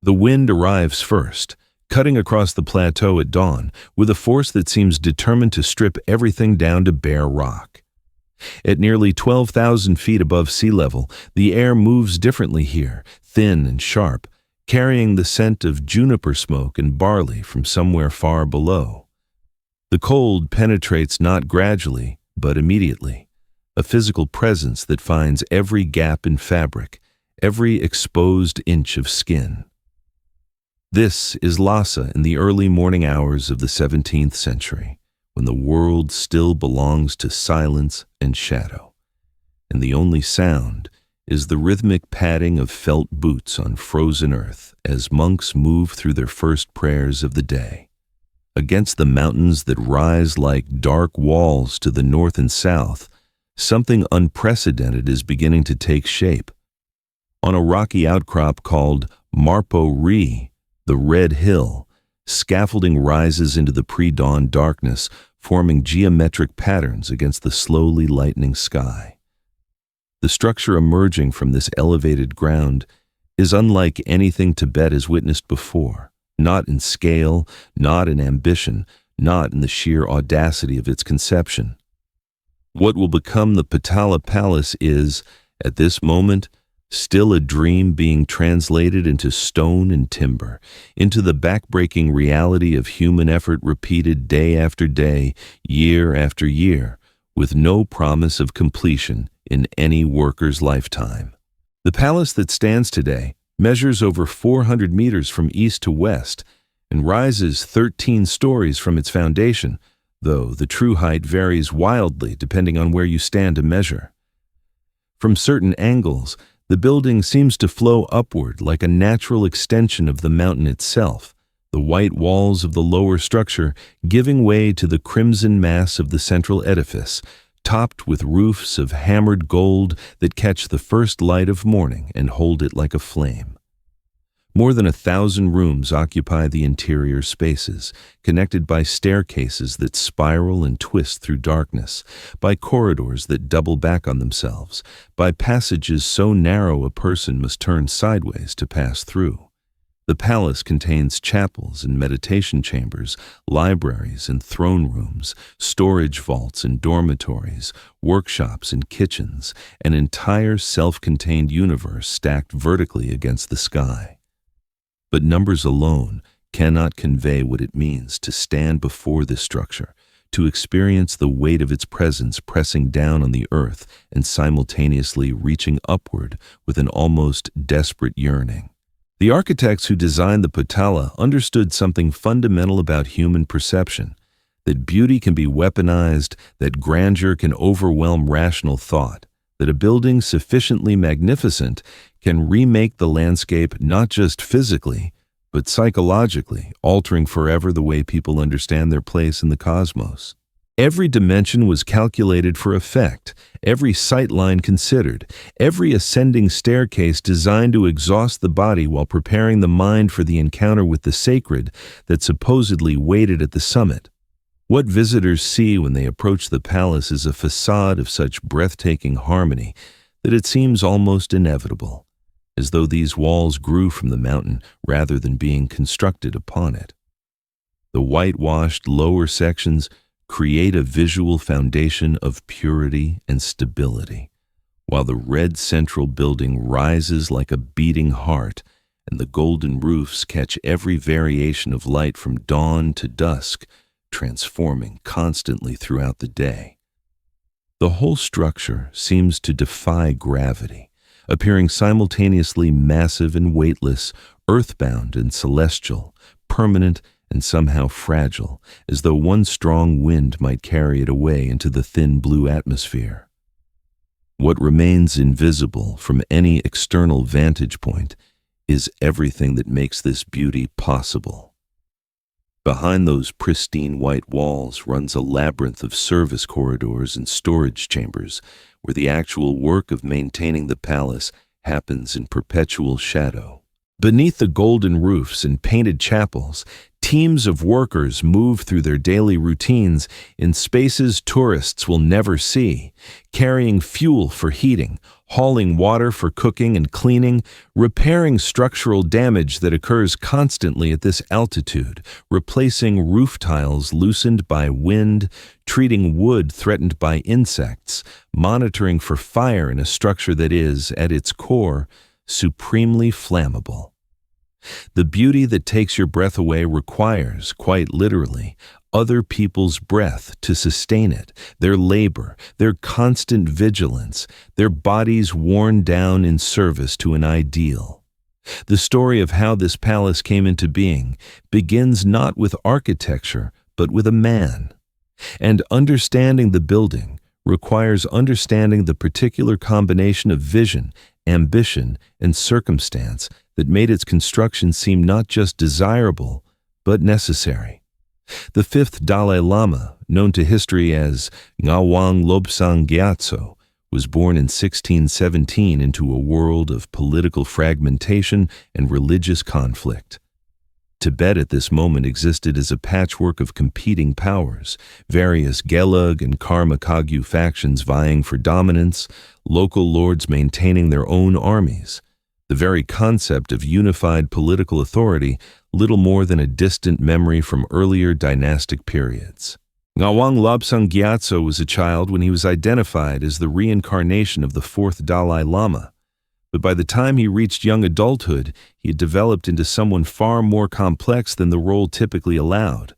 The wind arrives first, cutting across the plateau at dawn with a force that seems determined to strip everything down to bare rock. At nearly 12,000 feet above sea level, the air moves differently here, thin and sharp, carrying the scent of juniper smoke and barley from somewhere far below. The cold penetrates not gradually, but immediately, a physical presence that finds every gap in fabric, every exposed inch of skin. This is Lhasa in the early morning hours of the 17th century, when the world still belongs to silence and shadow, and the only sound is the rhythmic padding of felt boots on frozen earth as monks move through their first prayers of the day. Against the mountains that rise like dark walls to the north and south, something unprecedented is beginning to take shape. On a rocky outcrop called Marpo Ri, the Red Hill, scaffolding rises into the pre-dawn darkness, forming geometric patterns against the slowly lightening sky. The structure emerging from this elevated ground is unlike anything Tibet has witnessed before, not in scale, not in ambition, not in the sheer audacity of its conception. What will become the Potala Palace is, at this moment, still a dream being translated into stone and timber, into the backbreaking reality of human effort repeated day after day, year after year, with no promise of completion in any worker's lifetime. The palace that stands today measures over 400 meters from east to west and rises 13 stories from its foundation, though the true height varies wildly depending on where you stand to measure. From certain angles, the building seems to flow upward like a natural extension of the mountain itself, the white walls of the lower structure giving way to the crimson mass of the central edifice, topped with roofs of hammered gold that catch the first light of morning and hold it like a flame. More than 1,000 rooms occupy the interior spaces, connected by staircases that spiral and twist through darkness, by corridors that double back on themselves, by passages so narrow a person must turn sideways to pass through. The palace contains chapels and meditation chambers, libraries and throne rooms, storage vaults and dormitories, workshops and kitchens, an entire self-contained universe stacked vertically against the sky. But numbers alone cannot convey what it means to stand before this structure, to experience the weight of its presence pressing down on the earth and simultaneously reaching upward with an almost desperate yearning. The architects who designed the Potala understood something fundamental about human perception, that beauty can be weaponized, that grandeur can overwhelm rational thought, that a building sufficiently magnificent can remake the landscape not just physically, but psychologically, altering forever the way people understand their place in the cosmos. Every dimension was calculated for effect, every sightline considered, every ascending staircase designed to exhaust the body while preparing the mind for the encounter with the sacred that supposedly waited at the summit. What visitors see when they approach the palace is a facade of such breathtaking harmony that it seems almost inevitable, as though these walls grew from the mountain rather than being constructed upon it. The whitewashed lower sections create a visual foundation of purity and stability, while the red central building rises like a beating heart and the golden roofs catch every variation of light from dawn to dusk, transforming constantly throughout the day. The whole structure seems to defy gravity, appearing simultaneously massive and weightless, earthbound and celestial, permanent and somehow fragile, as though one strong wind might carry it away into the thin blue atmosphere. What remains invisible from any external vantage point is everything that makes this beauty possible. Behind those pristine white walls runs a labyrinth of service corridors and storage chambers, where the actual work of maintaining the palace happens in perpetual shadow. Beneath the golden roofs and painted chapels, teams of workers move through their daily routines in spaces tourists will never see, carrying fuel for heating, hauling water for cooking and cleaning, repairing structural damage that occurs constantly at this altitude, replacing roof tiles loosened by wind, treating wood threatened by insects, monitoring for fire in a structure that is, at its core, supremely flammable. The beauty that takes your breath away requires, quite literally, other people's breath to sustain it, their labor, their constant vigilance, their bodies worn down in service to an ideal. The story of how this palace came into being begins not with architecture, but with a man. And understanding the building requires understanding the particular combination of vision, ambition, and circumstance that made its construction seem not just desirable, but necessary. The fifth Dalai Lama, known to history as Ngawang Lobsang Gyatso, was born in 1617 into a world of political fragmentation and religious conflict. Tibet at this moment existed as a patchwork of competing powers, various Gelug and Karma Kagyu factions vying for dominance, local lords maintaining their own armies. The very concept of unified political authority little more than a distant memory from earlier dynastic periods. Ngawang Lobsang Gyatso was a child when he was identified as the reincarnation of the fourth Dalai Lama. But by the time he reached young adulthood, he had developed into someone far more complex than the role typically allowed.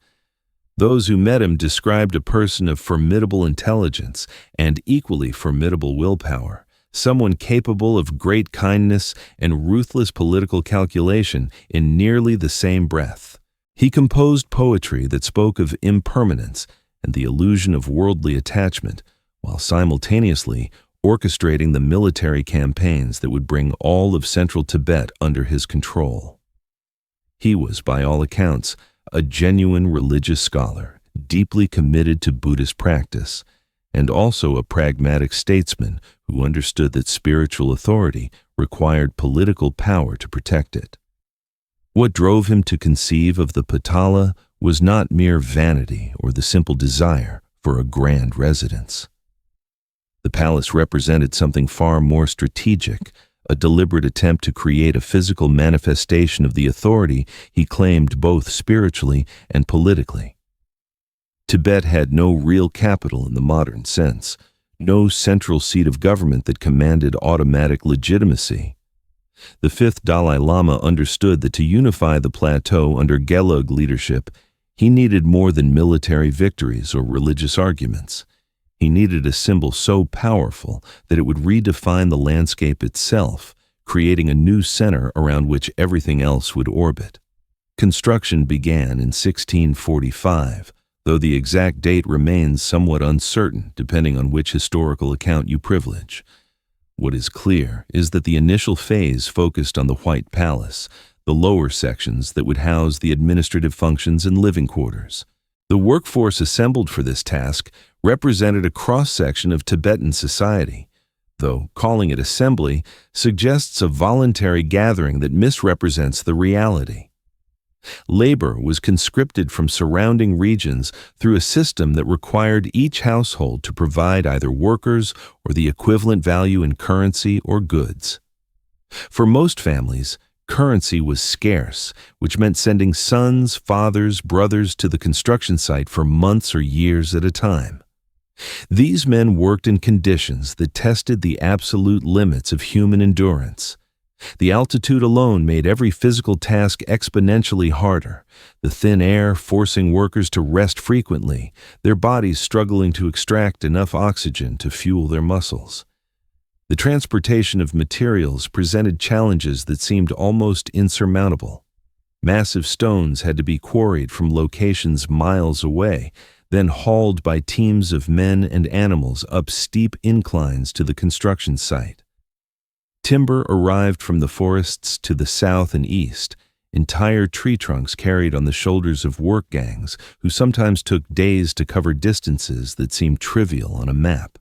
Those who met him described a person of formidable intelligence and equally formidable willpower, someone capable of great kindness and ruthless political calculation in nearly the same breath. He composed poetry that spoke of impermanence and the illusion of worldly attachment, while simultaneously orchestrating the military campaigns that would bring all of central Tibet under his control. He was, by all accounts, a genuine religious scholar, deeply committed to Buddhist practice, and also a pragmatic statesman who understood that spiritual authority required political power to protect it. What drove him to conceive of the Potala was not mere vanity or the simple desire for a grand residence. The palace represented something far more strategic, a deliberate attempt to create a physical manifestation of the authority he claimed both spiritually and politically. Tibet had no real capital in the modern sense, no central seat of government that commanded automatic legitimacy. The fifth Dalai Lama understood that to unify the plateau under Gelug leadership, he needed more than military victories or religious arguments. He needed a symbol so powerful that it would redefine the landscape itself, creating a new center around which everything else would orbit. Construction began in 1645, though the exact date remains somewhat uncertain depending on which historical account you privilege. What is clear is that the initial phase focused on the White Palace, the lower sections that would house the administrative functions and living quarters. The workforce assembled for this task represented a cross-section of Tibetan society, though calling it assembly suggests a voluntary gathering that misrepresents the reality. Labor was conscripted from surrounding regions through a system that required each household to provide either workers or the equivalent value in currency or goods. For most families, currency was scarce, which meant sending sons, fathers, brothers to the construction site for months or years at a time. These men worked in conditions that tested the absolute limits of human endurance. The altitude alone made every physical task exponentially harder, the thin air forcing workers to rest frequently, their bodies struggling to extract enough oxygen to fuel their muscles. The transportation of materials presented challenges that seemed almost insurmountable. Massive stones had to be quarried from locations miles away, then hauled by teams of men and animals up steep inclines to the construction site. Timber arrived from the forests to the south and east, entire tree trunks carried on the shoulders of work gangs who sometimes took days to cover distances that seemed trivial on a map.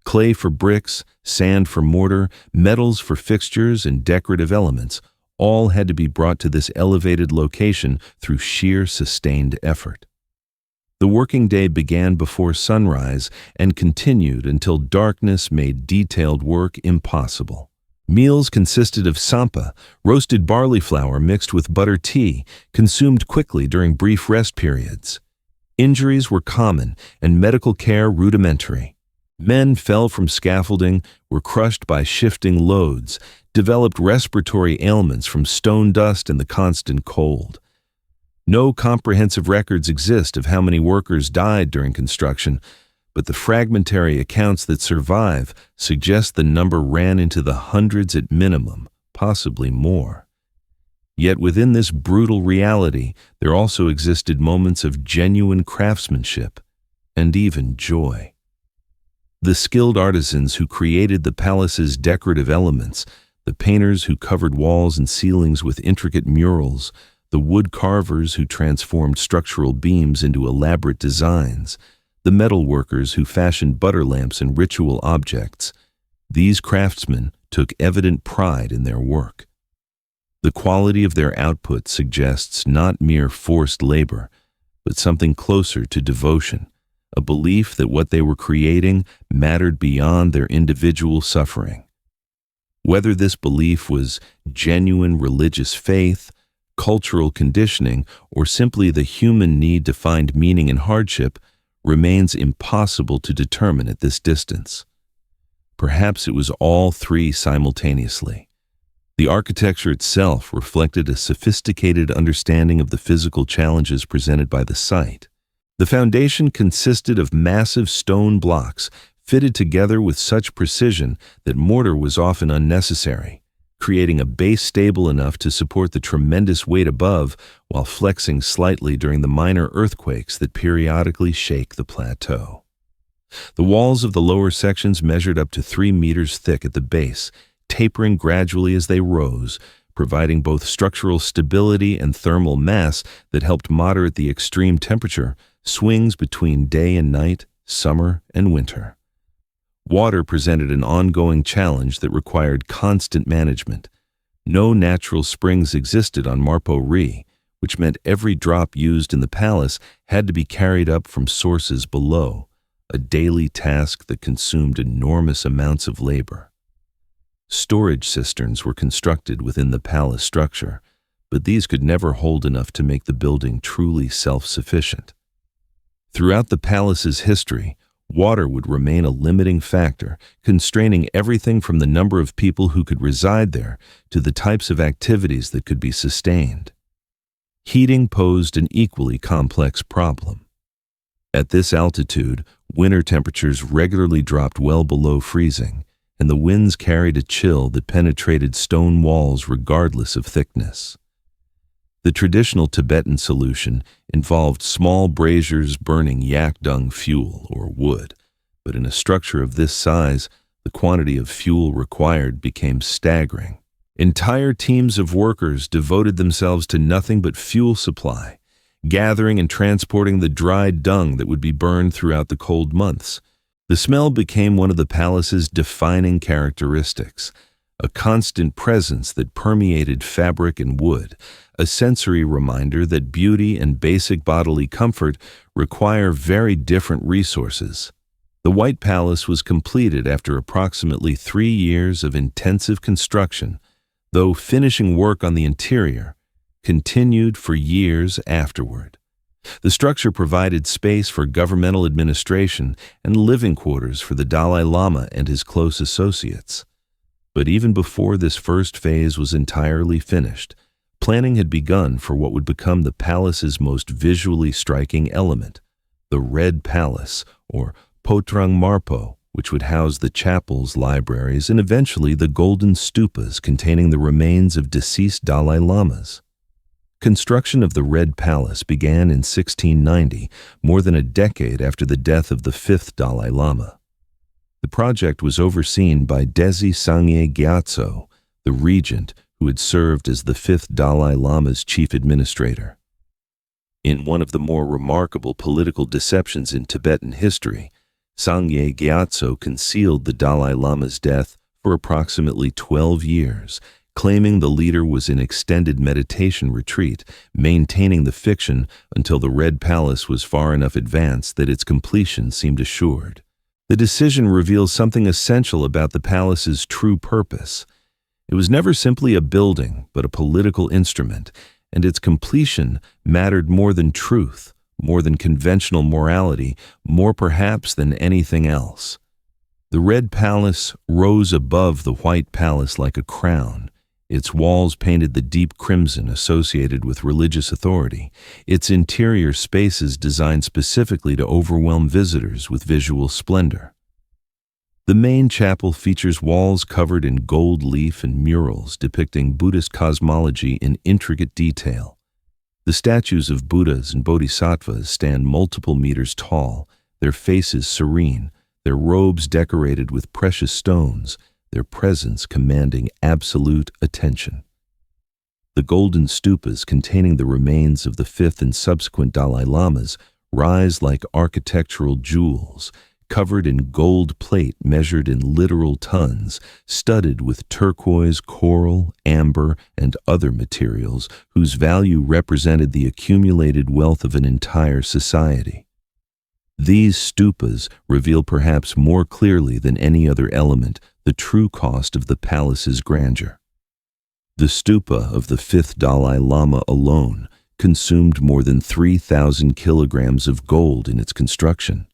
Clay for bricks, sand for mortar, metals for fixtures and decorative elements, all had to be brought to this elevated location through sheer sustained effort. The working day began before sunrise and continued until darkness made detailed work impossible. Meals consisted of sampa, roasted barley flour mixed with butter tea, consumed quickly during brief rest periods. Injuries were common and medical care rudimentary. Men fell from scaffolding, were crushed by shifting loads, developed respiratory ailments from stone dust and the constant cold. No comprehensive records exist of how many workers died during construction, but the fragmentary accounts that survive suggest the number ran into the hundreds at minimum, possibly more. Yet within this brutal reality, there also existed moments of genuine craftsmanship and even joy. The skilled artisans who created the palace's decorative elements, the painters who covered walls and ceilings with intricate murals, the wood carvers who transformed structural beams into elaborate designs, the metal workers who fashioned butter lamps and ritual objects, these craftsmen took evident pride in their work. The quality of their output suggests not mere forced labor, but something closer to devotion, a belief that what they were creating mattered beyond their individual suffering. Whether this belief was genuine religious faith, cultural conditioning, or simply the human need to find meaning in hardship remains impossible to determine at this distance. Perhaps it was all three simultaneously. The architecture itself reflected a sophisticated understanding of the physical challenges presented by the site. The foundation consisted of massive stone blocks fitted together with such precision that mortar was often unnecessary, creating a base stable enough to support the tremendous weight above while flexing slightly during the minor earthquakes that periodically shake the plateau. The walls of the lower sections measured up to 3 meters thick at the base, tapering gradually as they rose, providing both structural stability and thermal mass that helped moderate the extreme temperature swings between day and night, summer and winter. Water presented an ongoing challenge that required constant management. No natural springs existed on Marpo Ri, which meant every drop used in the palace had to be carried up from sources below, a daily task that consumed enormous amounts of labor. Storage cisterns were constructed within the palace structure, but these could never hold enough to make the building truly self-sufficient. Throughout the palace's history, water would remain a limiting factor, constraining everything from the number of people who could reside there to the types of activities that could be sustained. Heating posed an equally complex problem. At this altitude, winter temperatures regularly dropped well below freezing, and the winds carried a chill that penetrated stone walls regardless of thickness. The traditional Tibetan solution involved small braziers burning yak dung fuel or wood, but in a structure of this size, the quantity of fuel required became staggering. Entire teams of workers devoted themselves to nothing but fuel supply, gathering and transporting the dried dung that would be burned throughout the cold months. The smell became one of the palace's defining characteristics, a constant presence that permeated fabric and wood, a sensory reminder that beauty and basic bodily comfort require very different resources. The White Palace was completed after approximately 3 years of intensive construction, though finishing work on the interior continued for years afterward. The structure provided space for governmental administration and living quarters for the Dalai Lama and his close associates. But even before this first phase was entirely finished, planning had begun for what would become the palace's most visually striking element, the Red Palace, or Potrang Marpo, which would house the chapels, libraries, and eventually the golden stupas containing the remains of deceased Dalai Lamas. Construction of the Red Palace began in 1690, more than a decade after the death of the 5th Dalai Lama. The project was overseen by Desi Sangye Gyatso, the regent who had served as the 5th Dalai Lama's chief administrator. In one of the more remarkable political deceptions in Tibetan history, Sangye Gyatso concealed the Dalai Lama's death for approximately 12 years, claiming the leader was in extended meditation retreat, maintaining the fiction until the Red Palace was far enough advanced that its completion seemed assured. The decision reveals something essential about the palace's true purpose. It was never simply a building, but a political instrument, and its completion mattered more than truth, more than conventional morality, more perhaps than anything else. The Red Palace rose above the White Palace like a crown, its walls painted the deep crimson associated with religious authority, its interior spaces designed specifically to overwhelm visitors with visual splendor. The main chapel features walls covered in gold leaf and murals depicting Buddhist cosmology in intricate detail. The statues of Buddhas and Bodhisattvas stand multiple meters tall, their faces serene, their robes decorated with precious stones, their presence commanding absolute attention. The golden stupas containing the remains of the fifth and subsequent Dalai Lamas rise like architectural jewels, covered in gold plate measured in literal tons, studded with turquoise, coral, amber, and other materials whose value represented the accumulated wealth of an entire society. These stupas reveal perhaps more clearly than any other element the true cost of the palace's grandeur. The stupa of the fifth Dalai Lama alone consumed more than 3,000 kilograms of gold in its construction.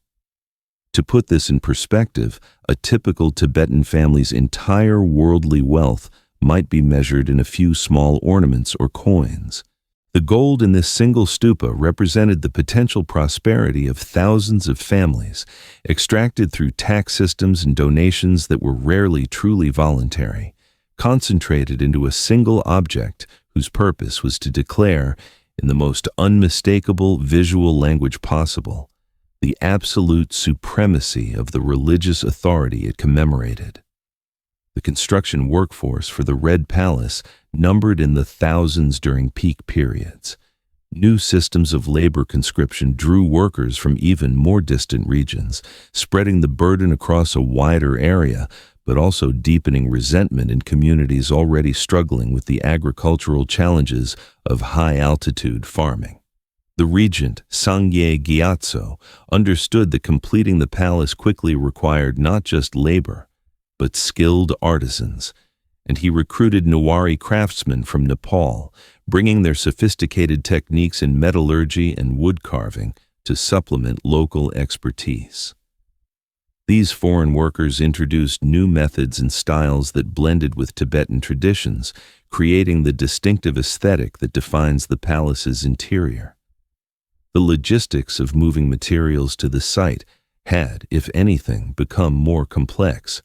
To put this in perspective, a typical Tibetan family's entire worldly wealth might be measured in a few small ornaments or coins. The gold in this single stupa represented the potential prosperity of thousands of families, extracted through tax systems and donations that were rarely truly voluntary, concentrated into a single object whose purpose was to declare, in the most unmistakable visual language possible, the absolute supremacy of the religious authority it commemorated. The construction workforce for the Red Palace numbered in the thousands during peak periods. New systems of labor conscription drew workers from even more distant regions, spreading the burden across a wider area, but also deepening resentment in communities already struggling with the agricultural challenges of high-altitude farming. The regent, Sangye Gyatso, understood that completing the palace quickly required not just labor, but skilled artisans, and he recruited Newari craftsmen from Nepal, bringing their sophisticated techniques in metallurgy and wood carving to supplement local expertise. These foreign workers introduced new methods and styles that blended with Tibetan traditions, creating the distinctive aesthetic that defines the palace's interior. The logistics of moving materials to the site had, if anything, become more complex.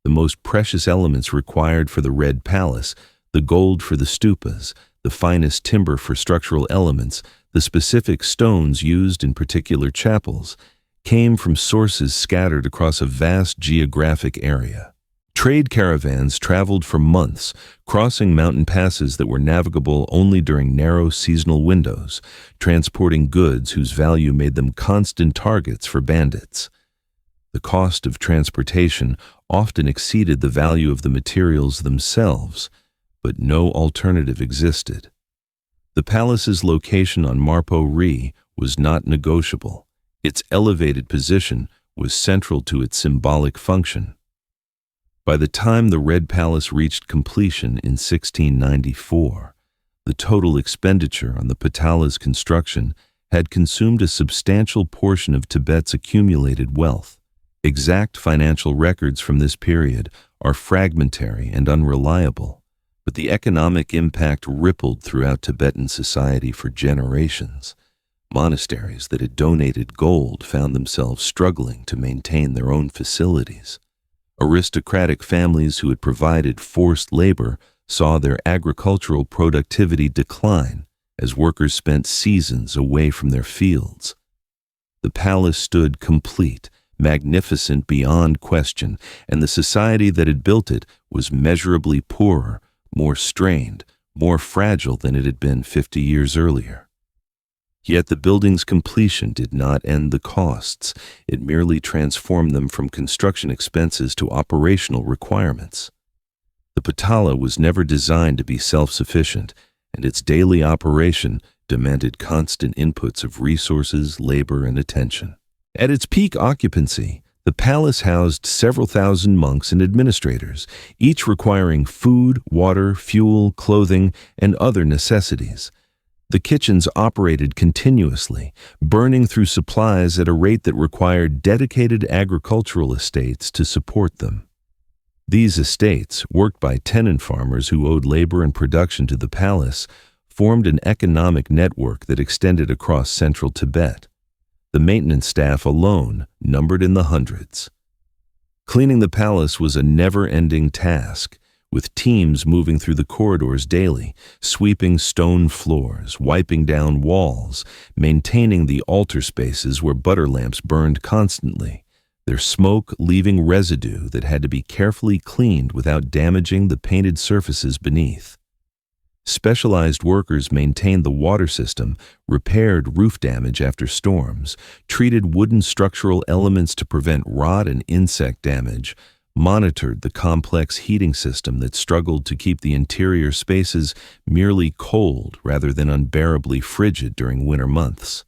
The most precious elements required for the Red Palace, the gold for the stupas, the finest timber for structural elements, the specific stones used in particular chapels, came from sources scattered across a vast geographic area. Trade caravans traveled for months, crossing mountain passes that were navigable only during narrow seasonal windows, transporting goods whose value made them constant targets for bandits. The cost of transportation often exceeded the value of the materials themselves, but no alternative existed. The palace's location on Marpo Ri was not negotiable. Its elevated position was central to its symbolic function. By the time the Red Palace reached completion in 1694, the total expenditure on the Potala's construction had consumed a substantial portion of Tibet's accumulated wealth. Exact financial records from this period are fragmentary and unreliable, but the economic impact rippled throughout Tibetan society for generations. Monasteries that had donated gold found themselves struggling to maintain their own facilities. Aristocratic families who had provided forced labor saw their agricultural productivity decline as workers spent seasons away from their fields. The palace stood complete, magnificent beyond question, and the society that had built it was measurably poorer, more strained, more fragile than it had been 50 years earlier. Yet the building's completion did not end the costs. It merely transformed them from construction expenses to operational requirements. The Potala was never designed to be self-sufficient, and its daily operation demanded constant inputs of resources, labor, and attention. At its peak occupancy, the palace housed several thousand monks and administrators, each requiring food, water, fuel, clothing, and other necessities. The kitchens operated continuously, burning through supplies at a rate that required dedicated agricultural estates to support them. These estates, worked by tenant farmers who owed labor and production to the palace, formed an economic network that extended across central Tibet. The maintenance staff alone numbered in the hundreds. Cleaning the palace was a never-ending task, with teams moving through the corridors daily, sweeping stone floors, wiping down walls, maintaining the altar spaces where butter lamps burned constantly, their smoke leaving residue that had to be carefully cleaned without damaging the painted surfaces beneath. Specialized workers maintained the water system, repaired roof damage after storms, treated wooden structural elements to prevent rot and insect damage, monitored the complex heating system that struggled to keep the interior spaces merely cold rather than unbearably frigid during winter months.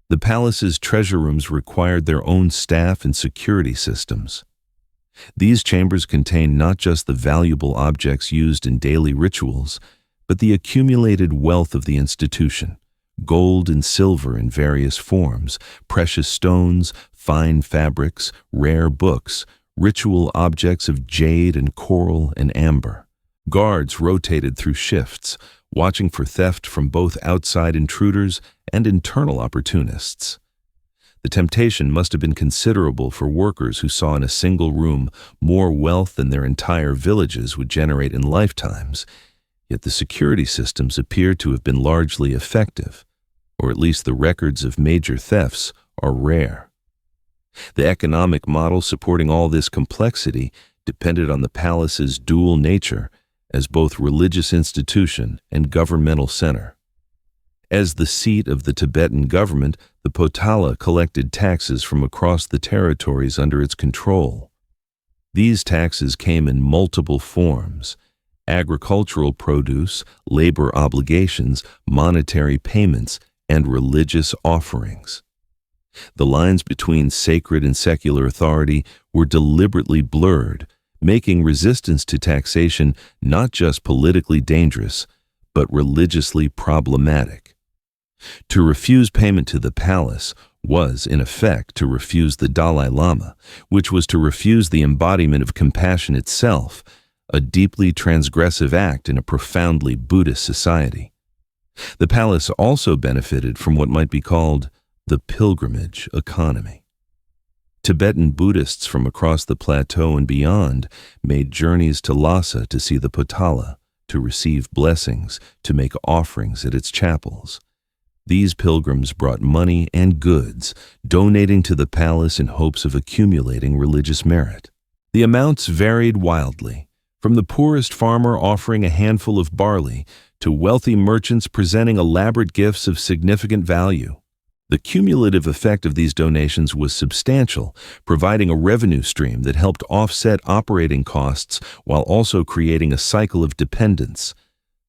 The palace's treasure rooms required their own staff and security systems. These chambers contained not just the valuable objects used in daily rituals, but the accumulated wealth of the institution: gold and silver in various forms, precious stones, fine fabrics, rare books, ritual objects of jade and coral and amber. Guards rotated through shifts, watching for theft from both outside intruders and internal opportunists. The temptation must have been considerable for workers who saw in a single room more wealth than their entire villages would generate in lifetimes, yet the security systems appear to have been largely effective, or at least the records of major thefts are rare. The economic model supporting all this complexity depended on the palace's dual nature as both religious institution and governmental center. As the seat of the Tibetan government, the Potala collected taxes from across the territories under its control. These taxes came in multiple forms: agricultural produce, labor obligations, monetary payments, and religious offerings. The lines between sacred and secular authority were deliberately blurred, making resistance to taxation not just politically dangerous, but religiously problematic. To refuse payment to the palace was, in effect, to refuse the Dalai Lama, which was to refuse the embodiment of compassion itself, a deeply transgressive act in a profoundly Buddhist society. The palace also benefited from what might be called the pilgrimage economy. Tibetan Buddhists from across the plateau and beyond made journeys to Lhasa to see the Potala, to receive blessings, to make offerings at its chapels. These pilgrims brought money and goods, donating to the palace in hopes of accumulating religious merit. The amounts varied wildly, from the poorest farmer offering a handful of barley to wealthy merchants presenting elaborate gifts of significant value. The cumulative effect of these donations was substantial, providing a revenue stream that helped offset operating costs while also creating a cycle of dependence.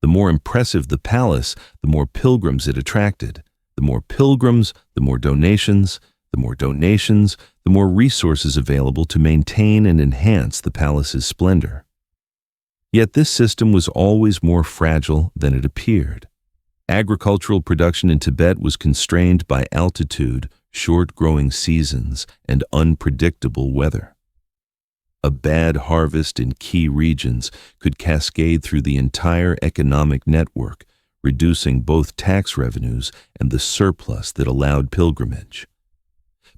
The more impressive the palace, the more pilgrims it attracted. The more pilgrims, the more donations. The more donations, the more resources available to maintain and enhance the palace's splendor. Yet this system was always more fragile than it appeared. Agricultural production in Tibet was constrained by altitude, short growing seasons, and unpredictable weather. A bad harvest in key regions could cascade through the entire economic network, reducing both tax revenues and the surplus that allowed pilgrimage.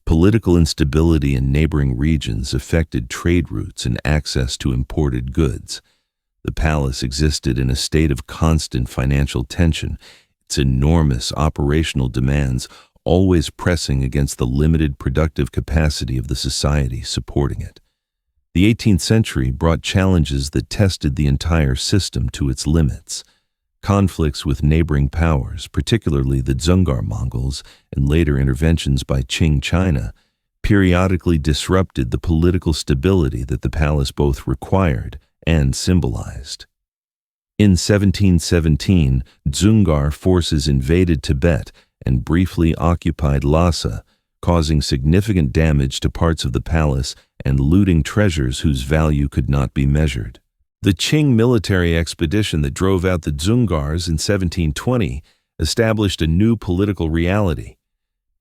Political instability in neighboring regions affected trade routes and access to imported goods. The palace existed in a state of constant financial tension, its enormous operational demands always pressing against the limited productive capacity of the society supporting it. The 18th century brought challenges that tested the entire system to its limits. Conflicts with neighboring powers, particularly the Dzungar Mongols, and later interventions by Qing China, periodically disrupted the political stability that the palace both required and symbolized. In 1717, Dzungar forces invaded Tibet and briefly occupied Lhasa, causing significant damage to parts of the palace and looting treasures whose value could not be measured. The Qing military expedition that drove out the Dzungars in 1720 established a new political reality.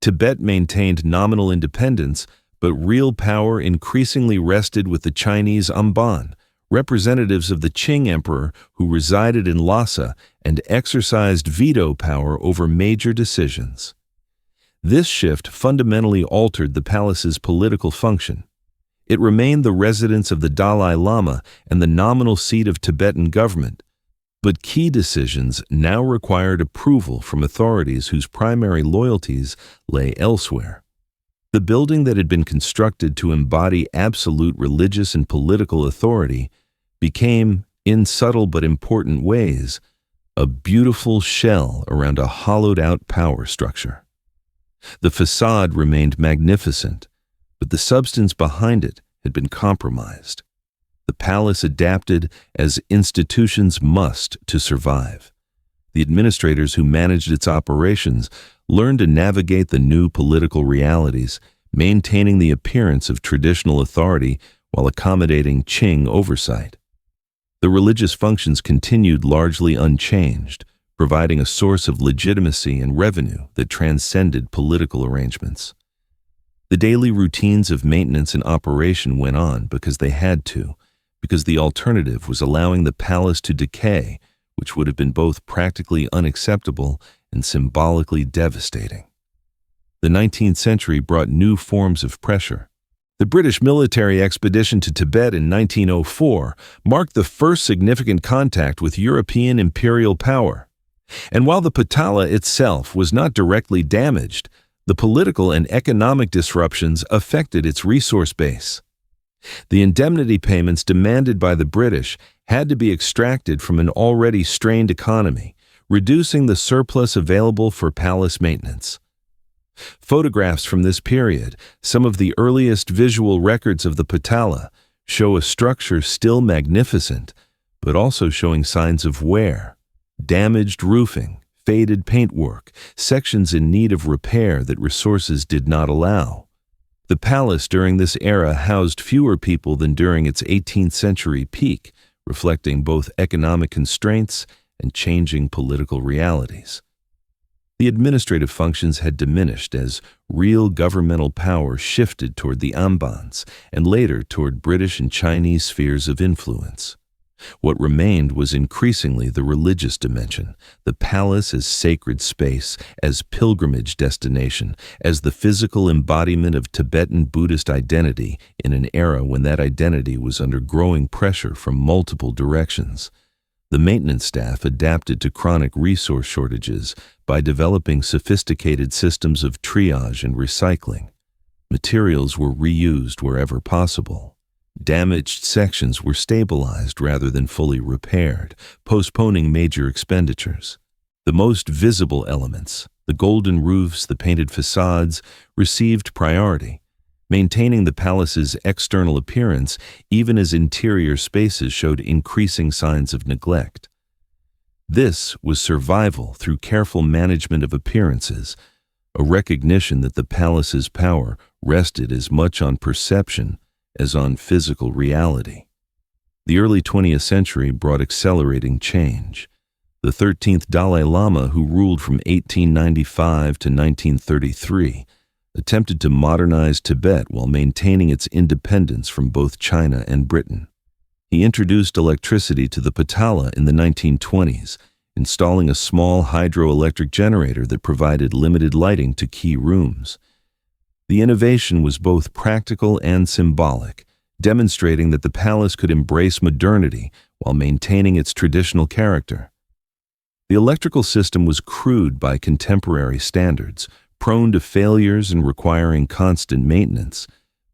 Tibet maintained nominal independence, but real power increasingly rested with the Chinese Amban, representatives of the Qing emperor who resided in Lhasa and exercised veto power over major decisions. This shift fundamentally altered the palace's political function. It remained the residence of the Dalai Lama and the nominal seat of Tibetan government, but key decisions now required approval from authorities whose primary loyalties lay elsewhere. The building that had been constructed to embody absolute religious and political authority became, in subtle but important ways, a beautiful shell around a hollowed-out power structure. The facade remained magnificent, but the substance behind it had been compromised. The palace adapted as institutions must to survive. The administrators who managed its operations learned to navigate the new political realities, maintaining the appearance of traditional authority while accommodating Qing oversight. The religious functions continued largely unchanged, providing a source of legitimacy and revenue that transcended political arrangements. The daily routines of maintenance and operation went on because they had to, because the alternative was allowing the palace to decay, which would have been both practically unacceptable and symbolically devastating. The 19th century brought new forms of pressure. The British military expedition to Tibet in 1904 marked the first significant contact with European imperial power. And while the Potala itself was not directly damaged, the political and economic disruptions affected its resource base. The indemnity payments demanded by the British had to be extracted from an already strained economy, reducing the surplus available for palace maintenance. Photographs from this period, some of the earliest visual records of the Potala, show a structure still magnificent, but also showing signs of wear, damaged roofing, faded paintwork, sections in need of repair that resources did not allow. The palace during this era housed fewer people than during its 18th century peak, reflecting both economic constraints and changing political realities. The administrative functions had diminished as real governmental power shifted toward the Ambans and later toward British and Chinese spheres of influence. What remained was increasingly the religious dimension, the palace as sacred space, as pilgrimage destination, as the physical embodiment of Tibetan Buddhist identity in an era when that identity was under growing pressure from multiple directions. The maintenance staff adapted to chronic resource shortages by developing sophisticated systems of triage and recycling. Materials were reused wherever possible. Damaged sections were stabilized rather than fully repaired, postponing major expenditures. The most visible elements, the golden roofs, the painted facades, received priority, maintaining the palace's external appearance even as interior spaces showed increasing signs of neglect. This was survival through careful management of appearances, a recognition that the palace's power rested as much on perception as on physical reality. The early 20th century brought accelerating change. The 13th Dalai Lama, who ruled from 1895 to 1933, attempted to modernize Tibet while maintaining its independence from both China and Britain. He introduced electricity to the Potala in the 1920s, installing a small hydroelectric generator that provided limited lighting to key rooms. The innovation was both practical and symbolic, demonstrating that the palace could embrace modernity while maintaining its traditional character. The electrical system was crude by contemporary standards, prone to failures and requiring constant maintenance,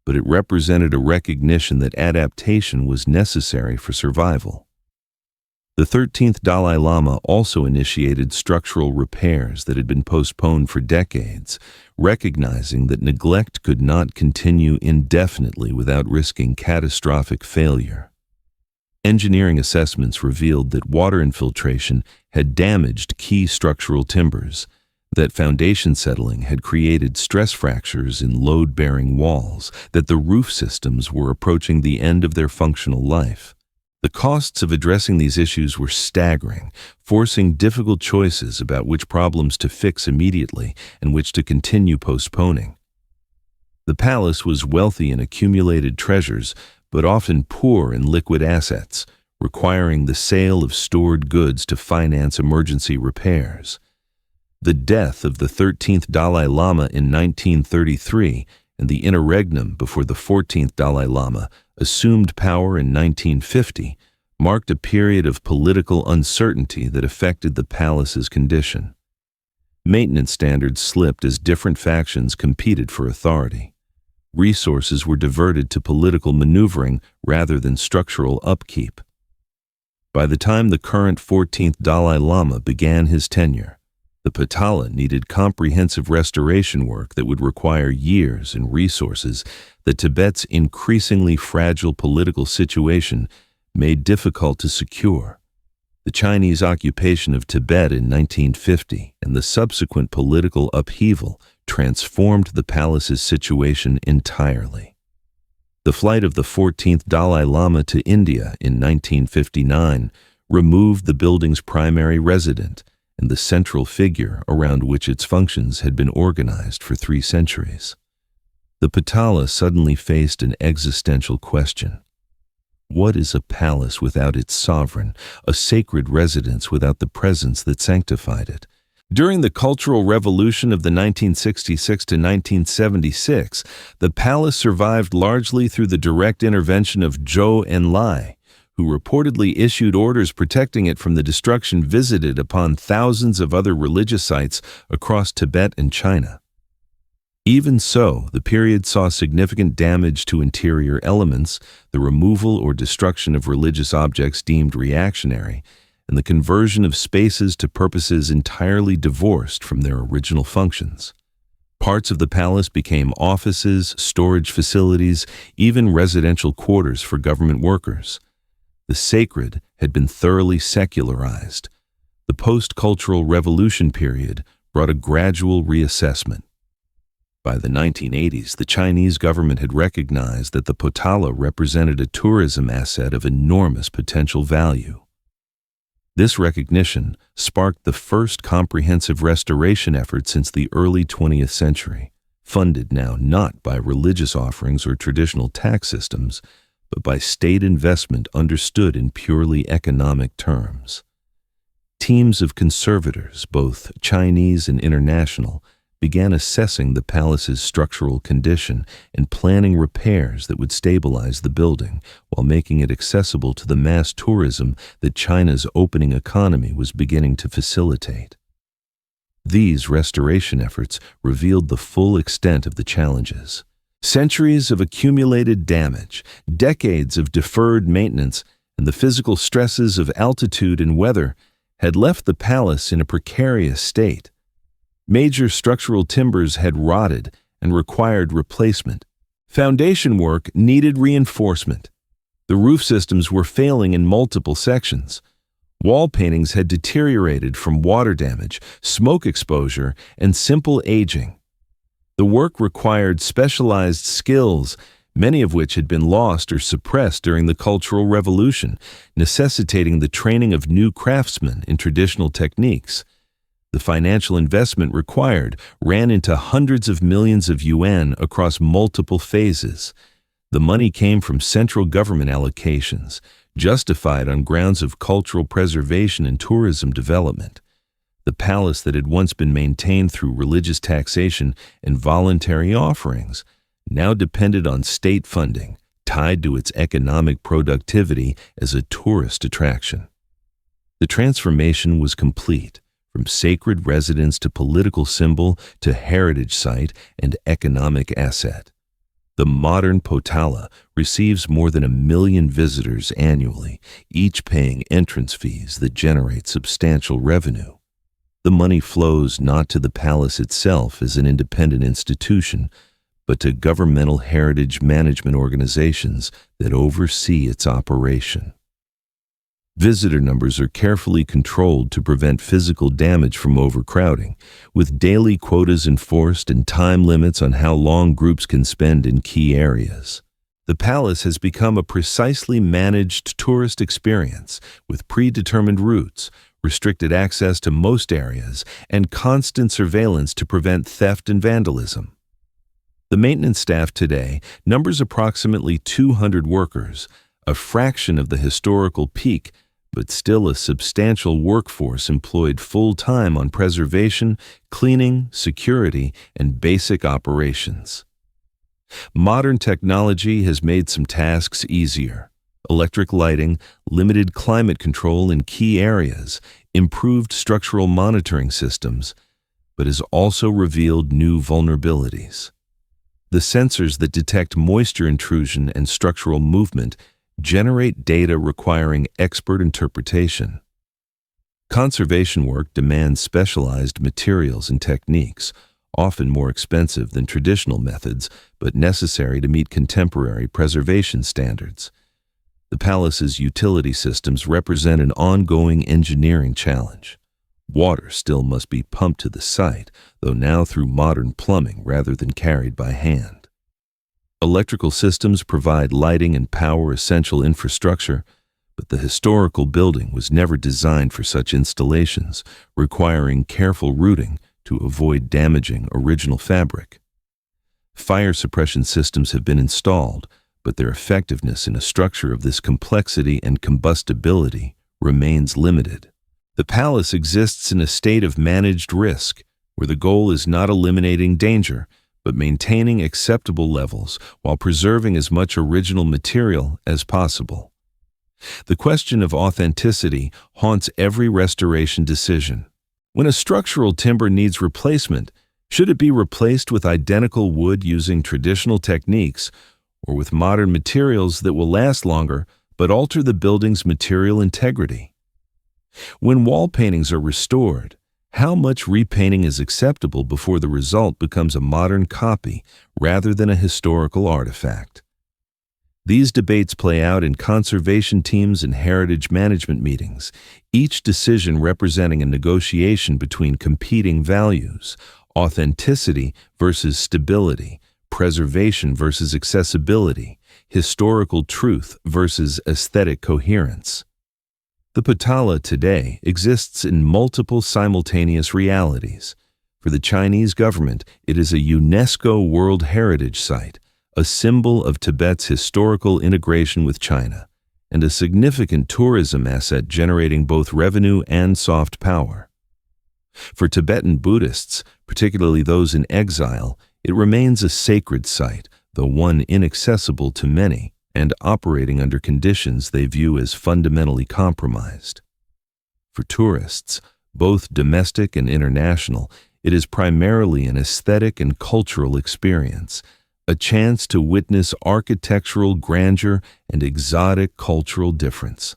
but it represented a recognition that adaptation was necessary for survival. The 13th Dalai Lama also initiated structural repairs that had been postponed for decades, recognizing that neglect could not continue indefinitely without risking catastrophic failure. Engineering assessments revealed that water infiltration had damaged key structural timbers, that foundation settling had created stress fractures in load-bearing walls, that the roof systems were approaching the end of their functional life. The costs of addressing these issues were staggering, forcing difficult choices about which problems to fix immediately and which to continue postponing. The palace was wealthy in accumulated treasures, but often poor in liquid assets, requiring the sale of stored goods to finance emergency repairs. The death of the 13th Dalai Lama in 1933 and the interregnum before the 14th Dalai Lama assumed power in 1950 marked a period of political uncertainty that affected the palace's condition. Maintenance standards slipped as different factions competed for authority. Resources were diverted to political maneuvering rather than structural upkeep. By the time the current 14th Dalai Lama began his tenure, the Potala needed comprehensive restoration work that would require years and resources that Tibet's increasingly fragile political situation made difficult to secure. The Chinese occupation of Tibet in 1950 and the subsequent political upheaval transformed the palace's situation entirely. The flight of the 14th Dalai Lama to India in 1959 removed the building's primary resident and the central figure around which its functions had been organized for 3 centuries. The Potala suddenly faced an existential question. What is a palace without its sovereign, a sacred residence without the presence that sanctified it? During the Cultural Revolution of the 1966 to 1976, the palace survived largely through the direct intervention of Zhou Enlai, who reportedly issued orders protecting it from the destruction visited upon thousands of other religious sites across Tibet and China. Even so, the period saw significant damage to interior elements, the removal or destruction of religious objects deemed reactionary, and the conversion of spaces to purposes entirely divorced from their original functions. Parts of the palace became offices, storage facilities, even residential quarters for government workers. The sacred had been thoroughly secularized. The post-cultural revolution period brought a gradual reassessment. By the 1980s, the Chinese government had recognized that the Potala represented a tourism asset of enormous potential value. This recognition sparked the first comprehensive restoration effort since the early 20th century, funded now not by religious offerings or traditional tax systems, but by state investment understood in purely economic terms. Teams of conservators, both Chinese and international, began assessing the palace's structural condition and planning repairs that would stabilize the building while making it accessible to the mass tourism that China's opening economy was beginning to facilitate. These restoration efforts revealed the full extent of the challenges. Centuries of accumulated damage, decades of deferred maintenance, and the physical stresses of altitude and weather had left the palace in a precarious state. Major structural timbers had rotted and required replacement. Foundation work needed reinforcement. The roof systems were failing in multiple sections. Wall paintings had deteriorated from water damage, smoke exposure, and simple aging. The work required specialized skills, many of which had been lost or suppressed during the Cultural Revolution, necessitating the training of new craftsmen in traditional techniques. The financial investment required ran into hundreds of millions of yuan across multiple phases. The money came from central government allocations, justified on grounds of cultural preservation and tourism development. The palace that had once been maintained through religious taxation and voluntary offerings now depended on state funding, tied to its economic productivity as a tourist attraction. The transformation was complete. From sacred residence to political symbol to heritage site and economic asset. The modern Potala receives more than 1 million visitors annually, each paying entrance fees that generate substantial revenue. The money flows not to the palace itself as an independent institution, but to governmental heritage management organizations that oversee its operation. Visitor numbers are carefully controlled to prevent physical damage from overcrowding, with daily quotas enforced and time limits on how long groups can spend in key areas. The palace has become a precisely managed tourist experience with predetermined routes, restricted access to most areas, and constant surveillance to prevent theft and vandalism. The maintenance staff today numbers approximately 200 workers, a fraction of the historical peak, but still a substantial workforce employed full-time on preservation, cleaning, security, and basic operations. Modern technology has made some tasks easier. Electric lighting, limited climate control in key areas, improved structural monitoring systems, but has also revealed new vulnerabilities. The sensors that detect moisture intrusion and structural movement generate data requiring expert interpretation. Conservation work demands specialized materials and techniques, often more expensive than traditional methods, but necessary to meet contemporary preservation standards. The palace's utility systems represent an ongoing engineering challenge. Water still must be pumped to the site, though now through modern plumbing rather than carried by hand. Electrical systems provide lighting and power essential infrastructure, but the historical building was never designed for such installations, requiring careful routing to avoid damaging original fabric. Fire suppression systems have been installed, but their effectiveness in a structure of this complexity and combustibility remains limited. The palace exists in a state of managed risk, where the goal is not eliminating danger, but maintaining acceptable levels while preserving as much original material as possible. The question of authenticity haunts every restoration decision. When a structural timber needs replacement, should it be replaced with identical wood using traditional techniques, or with modern materials that will last longer but alter the building's material integrity? When wall paintings are restored, how much repainting is acceptable before the result becomes a modern copy rather than a historical artifact? These debates play out in conservation teams and heritage management meetings, each decision representing a negotiation between competing values: authenticity versus stability, preservation versus accessibility, historical truth versus aesthetic coherence. The Potala today exists in multiple simultaneous realities. For the Chinese government, it is a UNESCO World Heritage Site, a symbol of Tibet's historical integration with China, and a significant tourism asset generating both revenue and soft power. For Tibetan Buddhists, particularly those in exile, it remains a sacred site, though one inaccessible to many, and operating under conditions they view as fundamentally compromised. For tourists, both domestic and international, it is primarily an aesthetic and cultural experience, a chance to witness architectural grandeur and exotic cultural difference.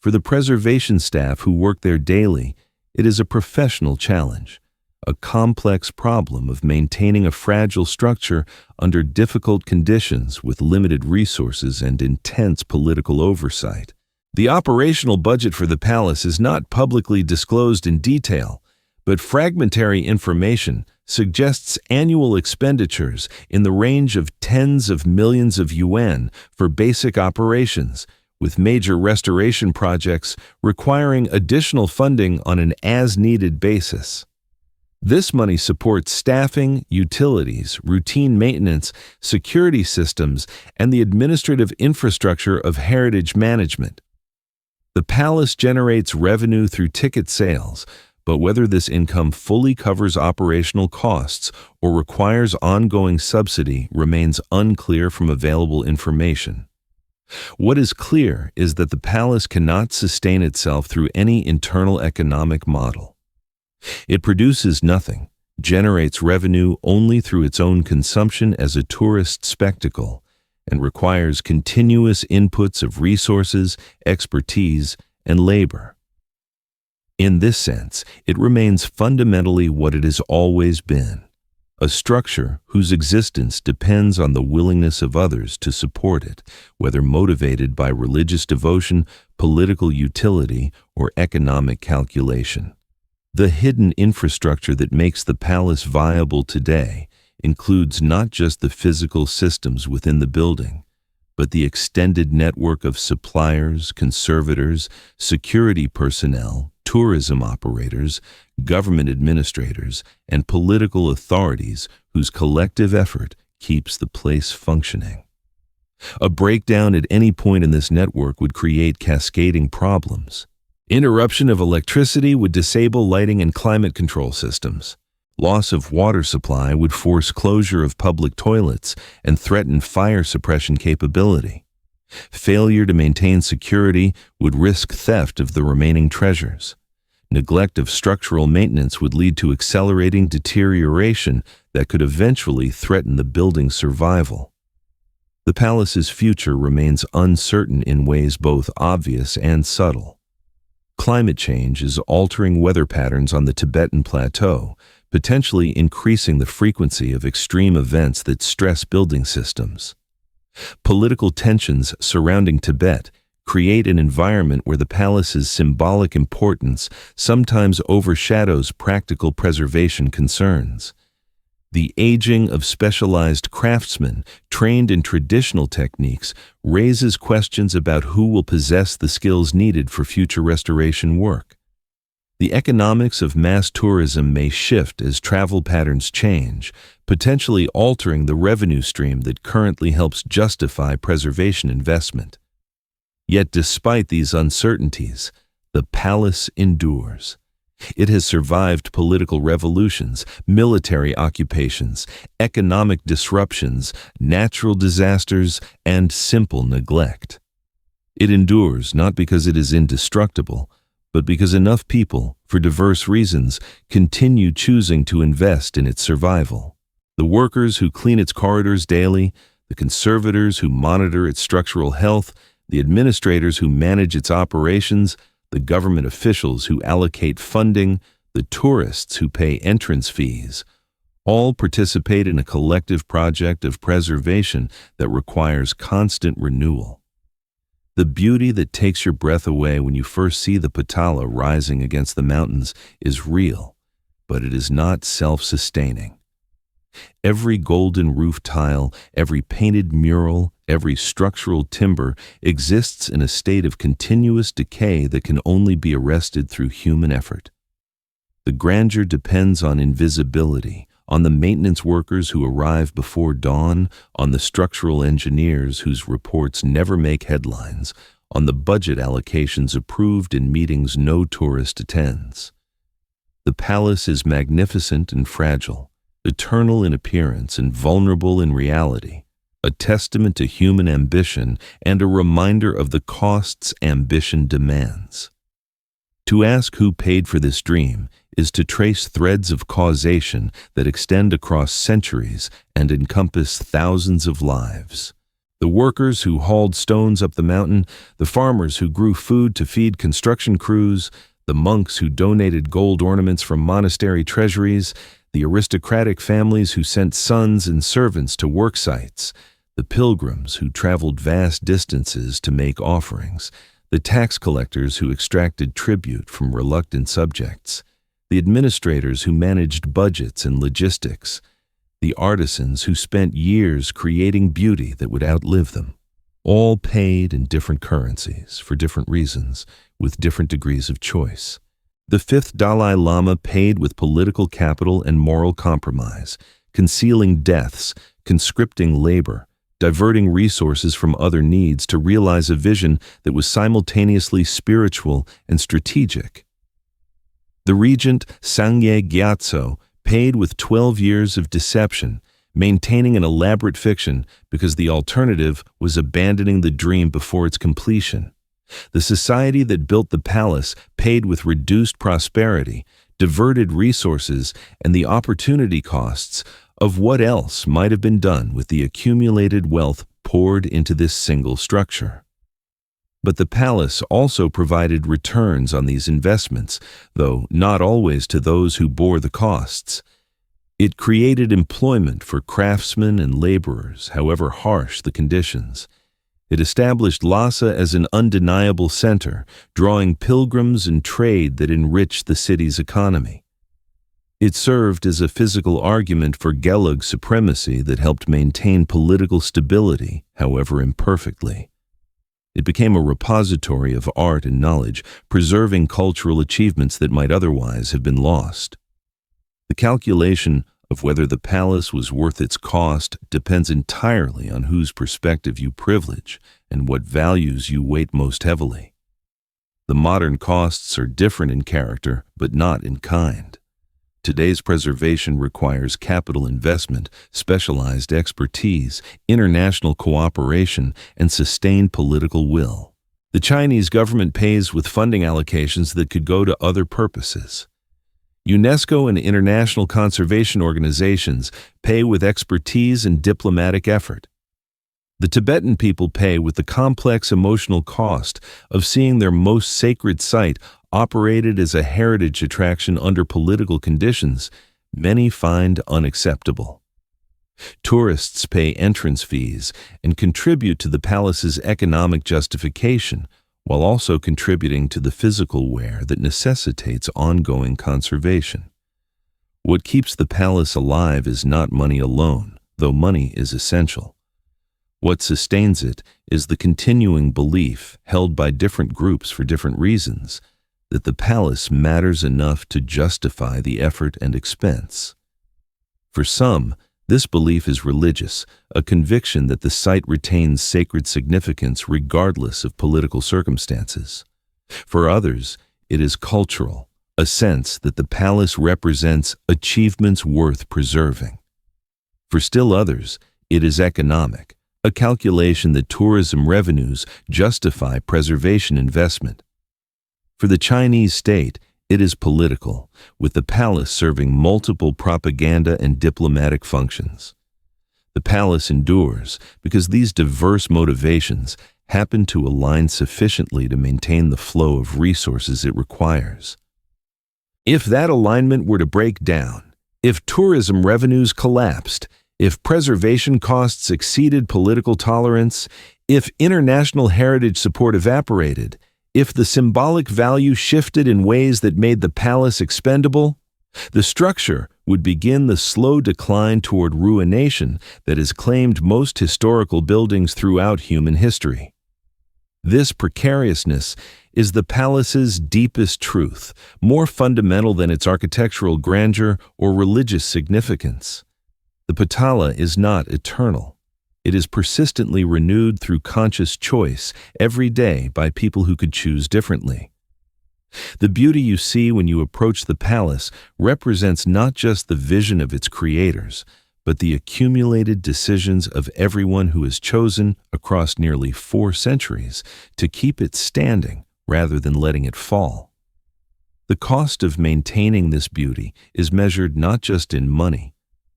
For the preservation staff who work there daily, it is a professional challenge, a complex problem of maintaining a fragile structure under difficult conditions with limited resources and intense political oversight. The operational budget for the palace is not publicly disclosed in detail, but fragmentary information suggests annual expenditures in the range of tens of millions of yuan for basic operations, with major restoration projects requiring additional funding on an as-needed basis. This money supports staffing, utilities, routine maintenance, security systems, and the administrative infrastructure of heritage management. The palace generates revenue through ticket sales, but whether this income fully covers operational costs or requires ongoing subsidy remains unclear from available information. What is clear is that the palace cannot sustain itself through any internal economic model. It produces nothing, generates revenue only through its own consumption as a tourist spectacle, and requires continuous inputs of resources, expertise, and labor. In this sense, it remains fundamentally what it has always been: a structure whose existence depends on the willingness of others to support it, whether motivated by religious devotion, political utility, or economic calculation. The hidden infrastructure that makes the palace viable today includes not just the physical systems within the building, but the extended network of suppliers, conservators, security personnel, tourism operators, government administrators, and political authorities whose collective effort keeps the place functioning. A breakdown at any point in this network would create cascading problems. Interruption of electricity would disable lighting and climate control systems. Loss of water supply would force closure of public toilets and threaten fire suppression capability. Failure to maintain security would risk theft of the remaining treasures. Neglect of structural maintenance would lead to accelerating deterioration that could eventually threaten the building's survival. The palace's future remains uncertain in ways both obvious and subtle. Climate change is altering weather patterns on the Tibetan Plateau, potentially increasing the frequency of extreme events that stress building systems. Political tensions surrounding Tibet create an environment where the palace's symbolic importance sometimes overshadows practical preservation concerns. The aging of specialized craftsmen trained in traditional techniques raises questions about who will possess the skills needed for future restoration work. The economics of mass tourism may shift as travel patterns change, potentially altering the revenue stream that currently helps justify preservation investment. Yet despite these uncertainties, the palace endures. It has survived political revolutions, military occupations, economic disruptions, natural disasters, and simple neglect. It endures not because it is indestructible, but because enough people, for diverse reasons, continue choosing to invest in its survival. The workers who clean its corridors daily, the conservators who monitor its structural health, the administrators who manage its operations, the government officials who allocate funding, the tourists who pay entrance fees, all participate in a collective project of preservation that requires constant renewal. The beauty that takes your breath away when you first see the Potala rising against the mountains is real, but it is not self-sustaining. Every golden roof tile, every painted mural, every structural timber exists in a state of continuous decay that can only be arrested through human effort. The grandeur depends on invisibility, on the maintenance workers who arrive before dawn, on the structural engineers whose reports never make headlines, on the budget allocations approved in meetings no tourist attends. The palace is magnificent and fragile, eternal in appearance and vulnerable in reality, a testament to human ambition and a reminder of the costs ambition demands. To ask who paid for this dream is to trace threads of causation that extend across centuries and encompass thousands of lives. The workers who hauled stones up the mountain, the farmers who grew food to feed construction crews, the monks who donated gold ornaments from monastery treasuries, the aristocratic families who sent sons and servants to work sites, the pilgrims who traveled vast distances to make offerings, the tax collectors who extracted tribute from reluctant subjects, the administrators who managed budgets and logistics, the artisans who spent years creating beauty that would outlive them, all paid in different currencies for different reasons, with different degrees of choice. The fifth Dalai Lama paid with political capital and moral compromise, concealing deaths, conscripting labor, diverting resources from other needs to realize a vision that was simultaneously spiritual and strategic. The regent Sangye Gyatso paid with 12 years of deception, maintaining an elaborate fiction because the alternative was abandoning the dream before its completion. The society that built the palace paid with reduced prosperity, diverted resources, and the opportunity costs of what else might have been done with the accumulated wealth poured into this single structure. But the palace also provided returns on these investments, though not always to those who bore the costs. It created employment for craftsmen and laborers, however harsh the conditions. It established Lhasa as an undeniable center, drawing pilgrims and trade that enriched the city's economy. It served as a physical argument for Gelug supremacy that helped maintain political stability, however imperfectly. It became a repository of art and knowledge, preserving cultural achievements that might otherwise have been lost. The calculation of whether the palace was worth its cost depends entirely on whose perspective you privilege and what values you weight most heavily. The modern costs are different in character, but not in kind. Today's preservation requires capital investment, specialized expertise, international cooperation, and sustained political will. The Chinese government pays with funding allocations that could go to other purposes. UNESCO and international conservation organizations pay with expertise and diplomatic effort. The Tibetan people pay with the complex emotional cost of seeing their most sacred site operated as a heritage attraction under political conditions many find unacceptable. Tourists pay entrance fees and contribute to the palace's economic justification, while also contributing to the physical wear that necessitates ongoing conservation. What keeps the palace alive is not money alone, though money is essential. What sustains it is the continuing belief, held by different groups for different reasons, that the palace matters enough to justify the effort and expense. For some, this belief is religious, a conviction that the site retains sacred significance regardless of political circumstances. For others, it is cultural, a sense that the palace represents achievements worth preserving. For still others, it is economic, a calculation that tourism revenues justify preservation investment. For the Chinese state, it is political, with the palace serving multiple propaganda and diplomatic functions. The palace endures because these diverse motivations happen to align sufficiently to maintain the flow of resources it requires. If that alignment were to break down, if tourism revenues collapsed, if preservation costs exceeded political tolerance, if international heritage support evaporated, if the symbolic value shifted in ways that made the palace expendable, the structure would begin the slow decline toward ruination that has claimed most historical buildings throughout human history. This precariousness is the palace's deepest truth, more fundamental than its architectural grandeur or religious significance. The Potala is not eternal. It is persistently renewed through conscious choice every day by people who could choose differently. The beauty you see when you approach the palace represents not just the vision of its creators, but the accumulated decisions of everyone who has chosen, across nearly 4 centuries, to keep it standing rather than letting it fall. The cost of maintaining this beauty is measured not just in money,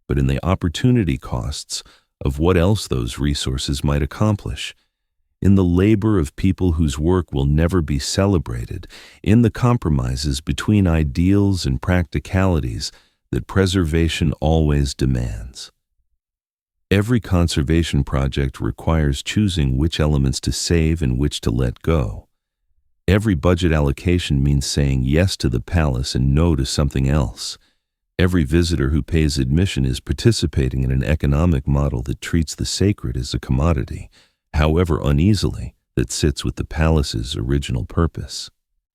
but in the opportunity costs of what else those resources might accomplish, in the labor of people whose work will never be celebrated, in the compromises between ideals and practicalities that preservation always demands. Every conservation project requires choosing which elements to save and which to let go. Every budget allocation means saying yes to the palace and no to something else. Every visitor who pays admission is participating in an economic model that treats the sacred as a commodity, however uneasily, that sits with the palace's original purpose.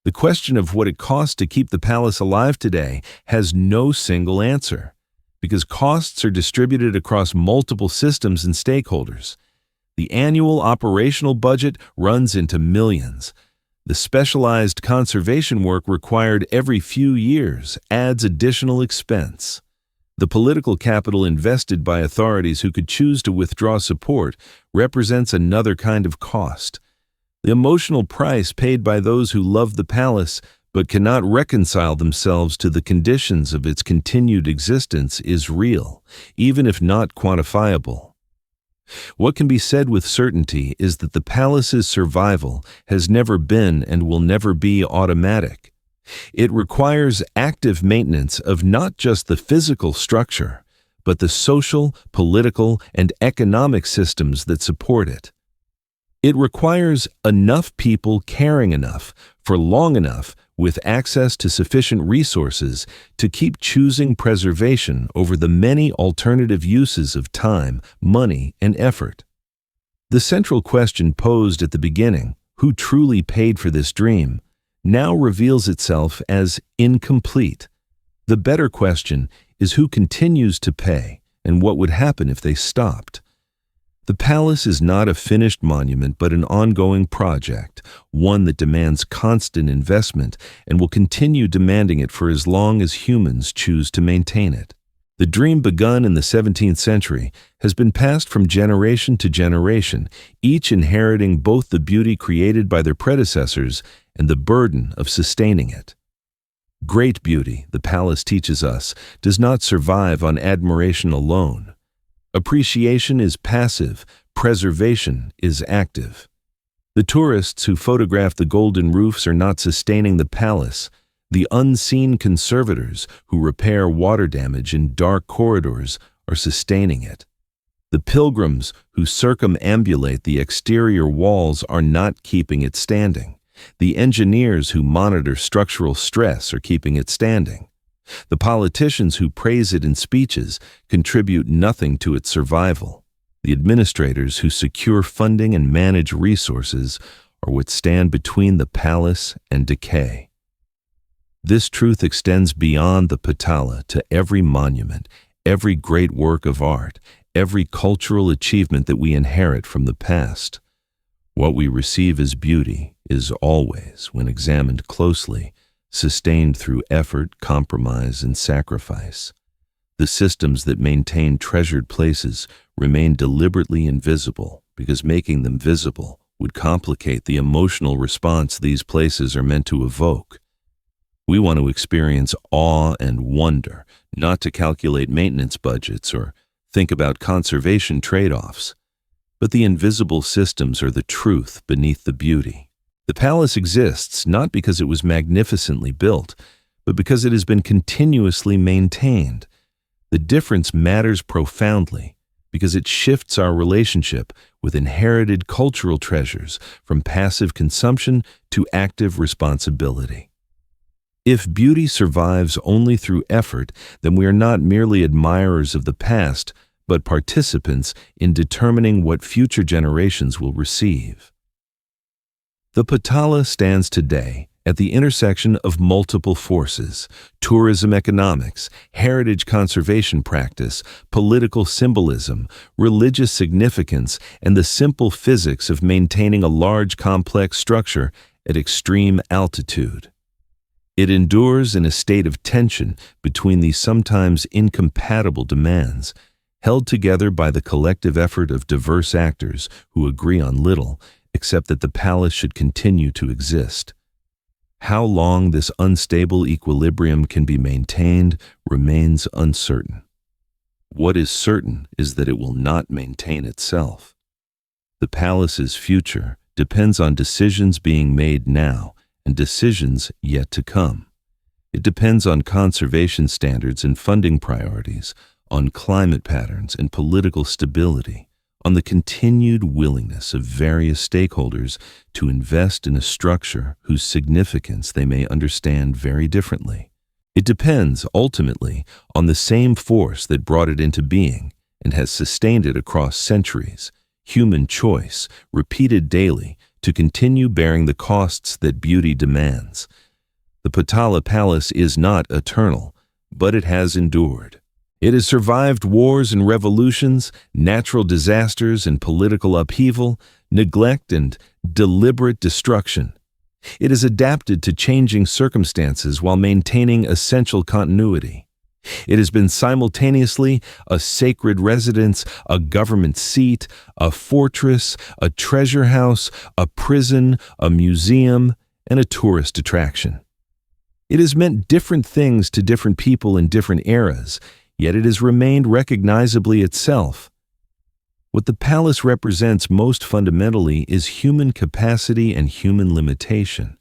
The question of what it costs to keep the palace alive today has no single answer, because costs are distributed across multiple systems and stakeholders. The annual operational budget runs into millions. The specialized conservation work required every few years adds additional expense. The political capital invested by authorities who could choose to withdraw support represents another kind of cost. The emotional price paid by those who love the palace but cannot reconcile themselves to the conditions of its continued existence is real, even if not quantifiable. What can be said with certainty is that the palace's survival has never been and will never be automatic. It requires active maintenance of not just the physical structure, but the social, political, and economic systems that support it. It requires enough people caring enough for long enough with access to sufficient resources to keep choosing preservation over the many alternative uses of time, money, and effort. The central question posed at the beginning, who truly paid for this dream, now reveals itself as incomplete. The better question is who continues to pay and what would happen if they stopped. The palace is not a finished monument but an ongoing project, one that demands constant investment and will continue demanding it for as long as humans choose to maintain it. The dream begun in the 17th century has been passed from generation to generation, each inheriting both the beauty created by their predecessors and the burden of sustaining it. Great beauty, the palace teaches us, does not survive on admiration alone. Appreciation is passive, preservation is active. The tourists who photograph the golden roofs are not sustaining the palace. The unseen conservators who repair water damage in dark corridors are sustaining it. The pilgrims who circumambulate the exterior walls are not keeping it standing. The engineers who monitor structural stress are keeping it standing. The politicians who praise it in speeches contribute nothing to its survival. The administrators who secure funding and manage resources are what stand between the palace and decay. This truth extends beyond the Potala to every monument, every great work of art, every cultural achievement that we inherit from the past. What we receive as beauty is always, when examined closely, sustained through effort, compromise, and sacrifice. The systems that maintain treasured places remain deliberately invisible because making them visible would complicate the emotional response these places are meant to evoke. We want to experience awe and wonder, not to calculate maintenance budgets or think about conservation trade-offs. But the invisible systems are the truth beneath the beauty. The palace exists not because it was magnificently built, but because it has been continuously maintained. The difference matters profoundly because it shifts our relationship with inherited cultural treasures from passive consumption to active responsibility. If beauty survives only through effort, then we are not merely admirers of the past, but participants in determining what future generations will receive. The Potala stands today at the intersection of multiple forces: tourism economics, heritage conservation practice, political symbolism, religious significance, and the simple physics of maintaining a large complex structure at extreme altitude. It endures in a state of tension between these sometimes incompatible demands, held together by the collective effort of diverse actors who agree on little, except that the palace should continue to exist. How long this unstable equilibrium can be maintained remains uncertain. What is certain is that it will not maintain itself. The palace's future depends on decisions being made now and decisions yet to come. It depends on conservation standards and funding priorities, on climate patterns and political stability, on the continued willingness of various stakeholders to invest in a structure whose significance they may understand very differently. It depends, ultimately, on the same force that brought it into being and has sustained it across centuries: human choice, repeated daily, to continue bearing the costs that beauty demands. The Potala Palace is not eternal, but it has endured. It has survived wars and revolutions, natural disasters and political upheaval, neglect and deliberate destruction. It has adapted to changing circumstances while maintaining essential continuity. It has been simultaneously a sacred residence, a government seat, a fortress, a treasure house, a prison, a museum, and a tourist attraction. It has meant different things to different people in different eras, yet it has remained recognizably itself. What the palace represents most fundamentally is human capacity and human limitation.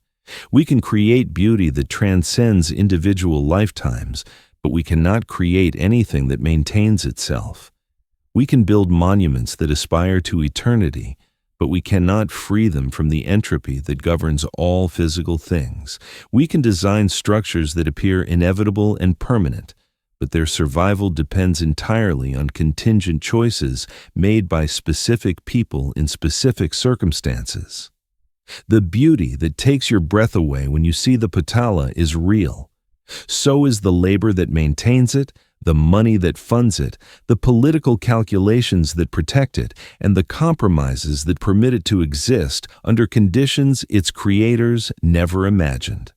We can create beauty that transcends individual lifetimes, but we cannot create anything that maintains itself. We can build monuments that aspire to eternity, but we cannot free them from the entropy that governs all physical things. We can design structures that appear inevitable and permanent, but their survival depends entirely on contingent choices made by specific people in specific circumstances. The beauty that takes your breath away when you see the Potala is real. So is the labor that maintains it, the money that funds it, the political calculations that protect it, and the compromises that permit it to exist under conditions its creators never imagined.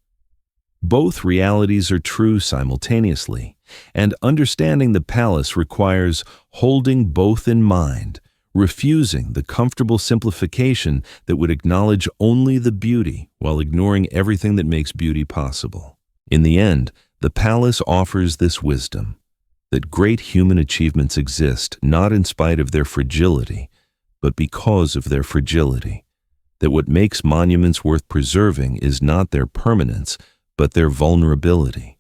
Both realities are true simultaneously, and understanding the palace requires holding both in mind, refusing the comfortable simplification that would acknowledge only the beauty while ignoring everything that makes beauty possible. In the end, the palace offers this wisdom, that great human achievements exist not in spite of their fragility, but because of their fragility, that what makes monuments worth preserving is not their permanence, but their vulnerability,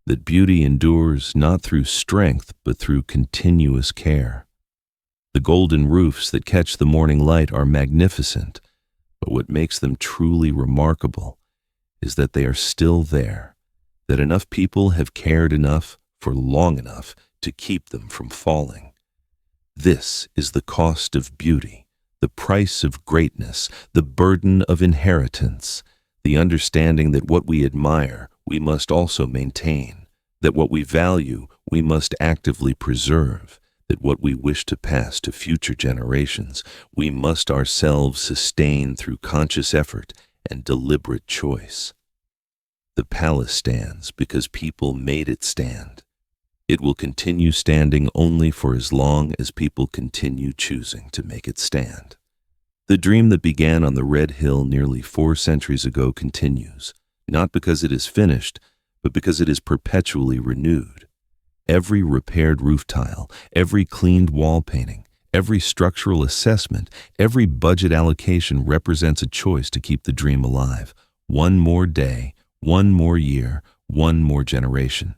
that beauty endures not through strength, but through continuous care. The golden roofs that catch the morning light are magnificent, but what makes them truly remarkable is that they are still there, that enough people have cared enough for long enough to keep them from falling. This is the cost of beauty, the price of greatness, the burden of inheritance, the understanding that what we admire we must also maintain, that what we value we must actively preserve, that what we wish to pass to future generations we must ourselves sustain through conscious effort and deliberate choice. The palace stands because people made it stand. It will continue standing only for as long as people continue choosing to make it stand. The dream that began on the Red Hill nearly 4 centuries ago continues, not because it is finished, but because it is perpetually renewed. Every repaired roof tile, every cleaned wall painting, every structural assessment, every budget allocation represents a choice to keep the dream alive. One more day, one more year, one more generation.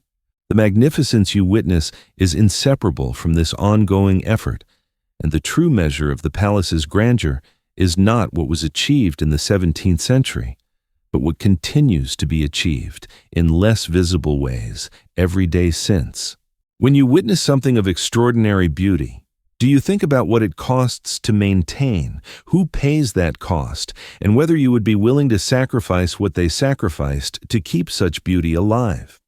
The magnificence you witness is inseparable from this ongoing effort, and the true measure of the palace's grandeur is not what was achieved in the 17th century, but what continues to be achieved in less visible ways every day since. When you witness something of extraordinary beauty, do you think about what it costs to maintain, who pays that cost, and whether you would be willing to sacrifice what they sacrificed to keep such beauty alive?